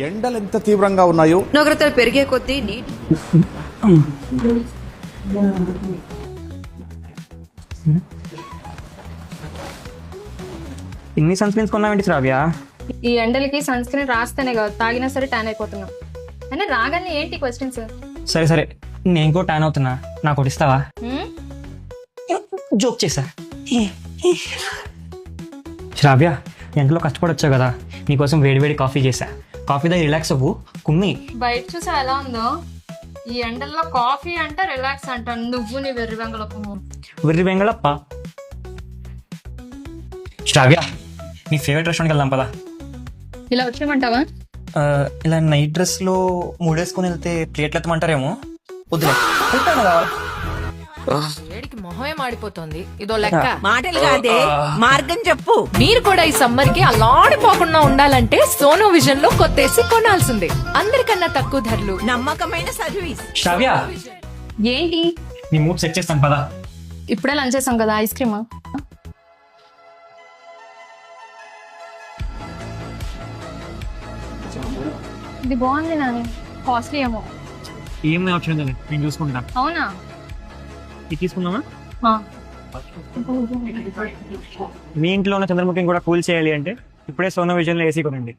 ఎండలు ఎంత తీవ్రంగా ఉన్నాయో, ఉష్ణోగ్రతలు పెరిగే కొద్దీ నీటి ఇన్ని సన్ స్క్రీన్స్ కొన్నావేంటి శ్రావ్య? ఈ ఎండలకి సన్ స్క్రీన్ రాస్తేనే కాదు తాగినా సరే ట్యాన్ అయిపోతున్నాం. అయినా రాగానే ఏంటి క్వశ్చన్స్? సరే సరే, నేను కూడా ట్యాన్ అవుతున్నా, నాకు ఒకటి ఇస్తావా? జోక్ చేసా. శ్రావ్య, ఎంతలో కష్టపడొచ్చావు కదా, నీకోసం వేడివేడి కాఫీ చేశా. కాఫీ దగ్గర రిలాక్స్ అవ్వు, కుమ్మి. బయట చూసా ఎలా ఉందో. ఈ ఎండల్లో కాఫీ అంట, రిలాక్స్ అంట. నువ్వు నీ వెర్రి వెంగళపు వెర్రి వెంగళప్ప. శ్రావ్య, నీ ఫేవరెట్ రెస్టారెంట్కి వెళ్దాం పదా. ఇలా వచ్చేయమంటావా? ఇలా నైట్ డ్రెస్ లో మూడేసుకుని వెళ్తే ప్లేట్లు ఎత్తమంటారేమో. వద్దులే, వెళ్తాను కదా. వేడికి మొహమే మాడిపోతుంది. ఇదో లెక్క. మాటలు కాదే, మార్గం చెప్పు. మీరు కూడా ఈ సమ్మర్ కి అలాడిపోకుండా ఉండాలంటే సోనో విజన్ లో కొత్తేసి కొనాల్సిందే. అందరికన్నా తక్కువ ధరలు, నమ్మకమైన సర్వీస్. శ్రావ్య, ఏంటి నీ మూడ్ సెట్ చేస్తాను పదా. ఇప్పుడే లంచ్ చేసాం కదా, ఐస్ క్రీమా? ఇది బాగుంది నాని, కాస్ట్లీ ఏమో. ఏమి ఆప్షన్ ఉందండి, నేను చూసుకుంటా. అవునా? ఇది తీసుకుందామా? ఆ. మీ ఇంట్లో ఉన్న చంద్రముఖిని కూడా కూల్ చేయాలి అంటే ఇప్పుడే సోనో విజన్ లో ఏసీ కొనండి.